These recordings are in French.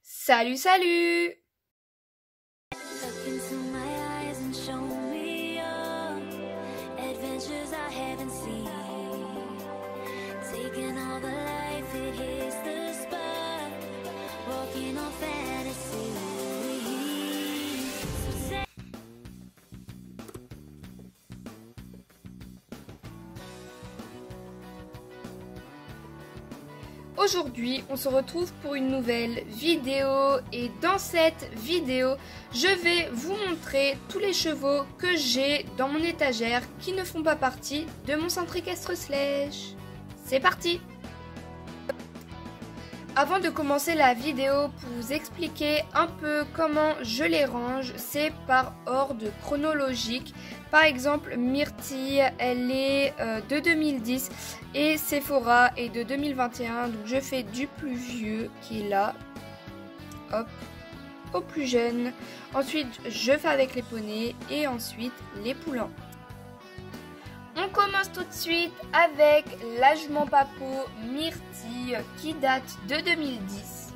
Salut, salut! Look into my eyes and show me your adventures I haven't seen. Taking all the life, it hits the spot. Walking on fantasy. So say Aujourd'hui, on se retrouve pour une nouvelle vidéo et dans cette vidéo, je vais vous montrer tous les chevaux que j'ai dans mon étagère qui ne font pas partie de mon centre équestre Sledge. C'est parti! Avant de commencer la vidéo, pour vous expliquer un peu comment je les range, c'est par ordre chronologique. Par exemple, Myrtille, elle est de 2010 et Sephora est de 2021. Donc je fais du plus vieux qui est là, hop, au plus jeune. Ensuite, je fais avec les poneys et ensuite les poulains. On commence tout de suite avec la jument Papo Myrtille qui date de 2010.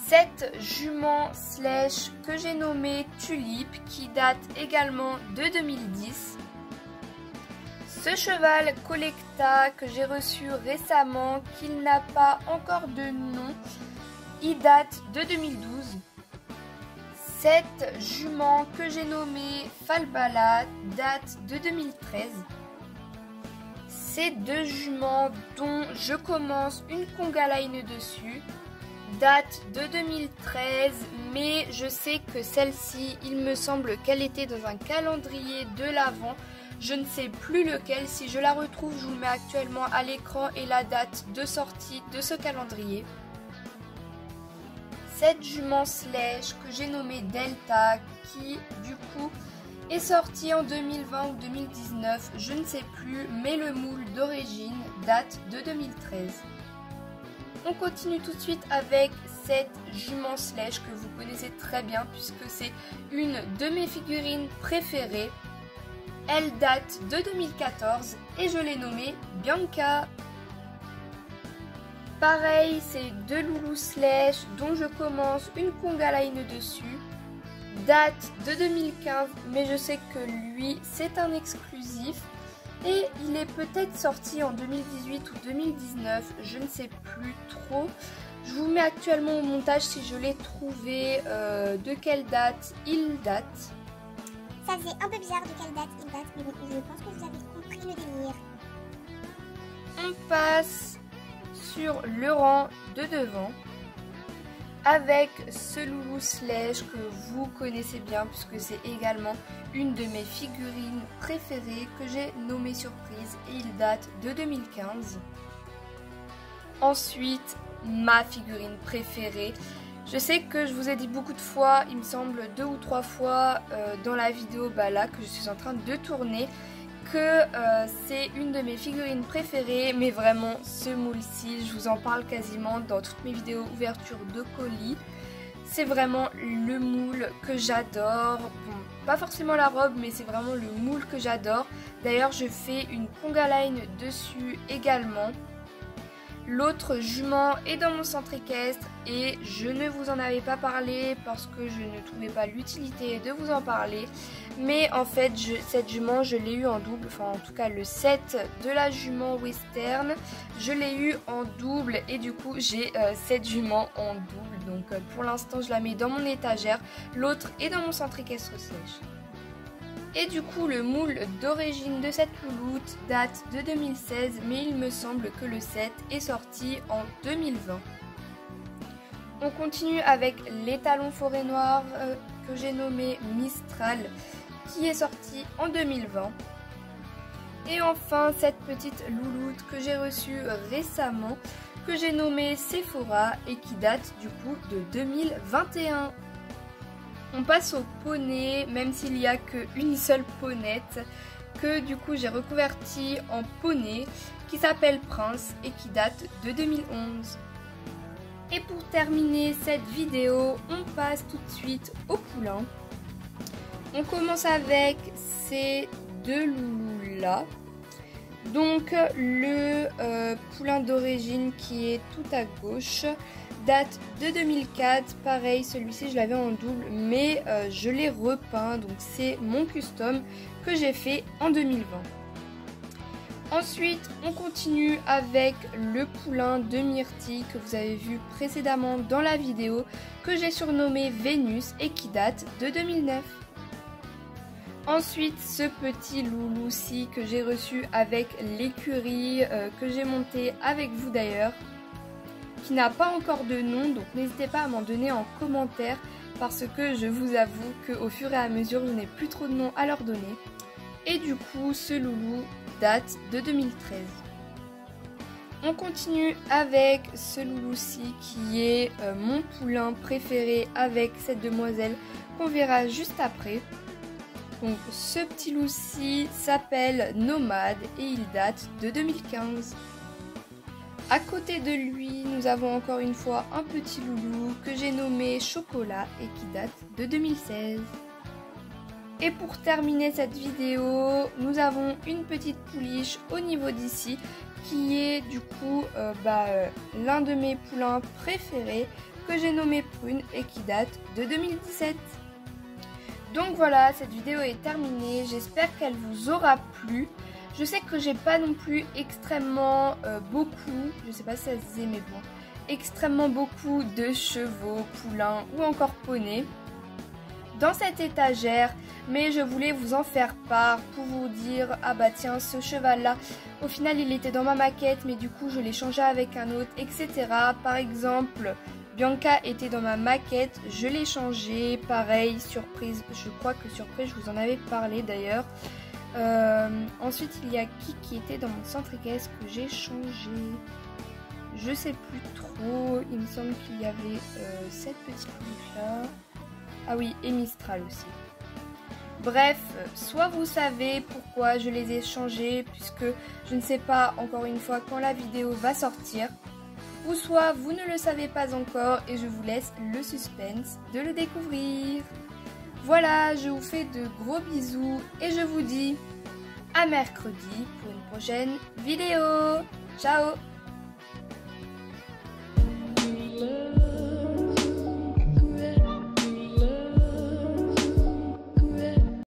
Cette jument Sledge que j'ai nommée Tulipe qui date également de 2010. Ce cheval Collecta que j'ai reçu récemment, qu'il n'a pas encore de nom, il date de 2012. Cette jument que j'ai nommée Falbala date de 2013. Ces deux juments dont je commence une conga line dessus datent de 2013, mais je sais que celle-ci, il me semble qu'elle était dans un calendrier de l'Avent. Je ne sais plus lequel. Si je la retrouve, je vous le mets actuellement à l'écran et la date de sortie de ce calendrier. Cette jument Sledge que j'ai nommée Delta, qui du coup est sortie en 2020 ou 2019, je ne sais plus, mais le moule d'origine date de 2013. On continue tout de suite avec cette jument Sledge que vous connaissez très bien puisque c'est une de mes figurines préférées. Elle date de 2014 et je l'ai nommée Bianca. Pareil, c'est deux loulous Sledge dont je commence une conga line dessus. Date de 2015, mais je sais que lui, c'est un exclusif. Et il est peut-être sorti en 2018 ou 2019, je ne sais plus trop. Je vous mets actuellement au montage si je l'ai trouvé, de quelle date il date. Ça faisait un peu bizarre de quelle date il date, mais bon, je pense que vous avez compris le délire. On passe sur le rang de devant avec ce loulou Sledge que vous connaissez bien puisque c'est également une de mes figurines préférées que j'ai nommée Surprise et il date de 2015. Ensuite, ma figurine préférée. Je sais que je vous ai dit beaucoup de fois, il me semble 2 ou 3 fois dans la vidéo là que je suis en train de tourner, que c'est une de mes figurines préférées, mais vraiment ce moule-ci, je vous en parle quasiment dans toutes mes vidéos ouverture de colis. C'est vraiment le moule que j'adore, bon, pas forcément la robe, mais c'est vraiment le moule que j'adore. D'ailleurs, je fais une conga line dessus également. L'autre jument est dans mon centre équestre et je ne vous en avais pas parlé parce que je ne trouvais pas l'utilité de vous en parler. Mais en fait, cette jument, je l'ai eu en double, enfin en tout cas le set de la jument western, je l'ai eu en double et du coup j'ai cette jument en double. Donc pour l'instant, je la mets dans mon étagère. L'autre est dans mon centre équestre Sledge. Et du coup, le moule d'origine de cette louloute date de 2016, mais il me semble que le set est sorti en 2020. On continue avec l'étalon forêt noire que j'ai nommé Mistral, qui est sorti en 2020. Et enfin, cette petite louloute que j'ai reçue récemment, que j'ai nommée Sephora et qui date du coup de 2021. On passe au poney, même s'il n'y a qu'une seule ponette, que du coup j'ai reconverti en poney, qui s'appelle Prince et qui date de 2011. Et pour terminer cette vidéo, on passe tout de suite au poulain. On commence avec ces deux loulous là. Donc le poulain d'origine qui est tout à gauche, date de 2004. Pareil, celui-ci je l'avais en double, mais je l'ai repeint. Donc c'est mon custom que j'ai fait en 2020. Ensuite, on continue avec le poulain de Myrtille que vous avez vu précédemment dans la vidéo, que j'ai surnommé Vénus et qui date de 2009. Ensuite, ce petit loulou-ci que j'ai reçu avec l'écurie, que j'ai monté avec vous d'ailleurs, qui n'a pas encore de nom, donc n'hésitez pas à m'en donner en commentaire parce que je vous avoue qu'au fur et à mesure, je n'ai plus trop de noms à leur donner. Et du coup, ce loulou date de 2013. On continue avec ce loulou-ci qui est mon poulain préféré avec cette demoiselle qu'on verra juste après. Donc ce petit loup-ci s'appelle Nomade et il date de 2015. À côté de lui, nous avons encore une fois un petit loulou que j'ai nommé Chocolat et qui date de 2016. Et pour terminer cette vidéo, nous avons une petite pouliche au niveau d'ici qui est du coup l'un de mes poulains préférés que j'ai nommé Prune et qui date de 2017. Donc voilà, cette vidéo est terminée, j'espère qu'elle vous aura plu. Je sais que j'ai pas non plus extrêmement beaucoup, je sais pas si ça se disait mais bon, extrêmement beaucoup de chevaux, poulains ou encore poneys dans cette étagère, mais je voulais vous en faire part pour vous dire ah bah tiens ce cheval là au final il était dans ma maquette mais du coup je l'ai changé avec un autre, etc. Par exemple Bianca était dans ma maquette, je l'ai changé, pareil Surprise, je crois que Surprise je vous en avais parlé d'ailleurs. Ensuite il y a qui était dans mon centre équestre que j'ai changé, je sais plus trop, il me semble qu'il y avait cette petite pouliche là. Ah oui, et Mistral aussi. Bref, soit vous savez pourquoi je les ai changés, puisque je ne sais pas encore une fois quand la vidéo va sortir, ou soit vous ne le savez pas encore et je vous laisse le suspense de le découvrir. Voilà, je vous fais de gros bisous et je vous dis à mercredi pour une prochaine vidéo. Ciao!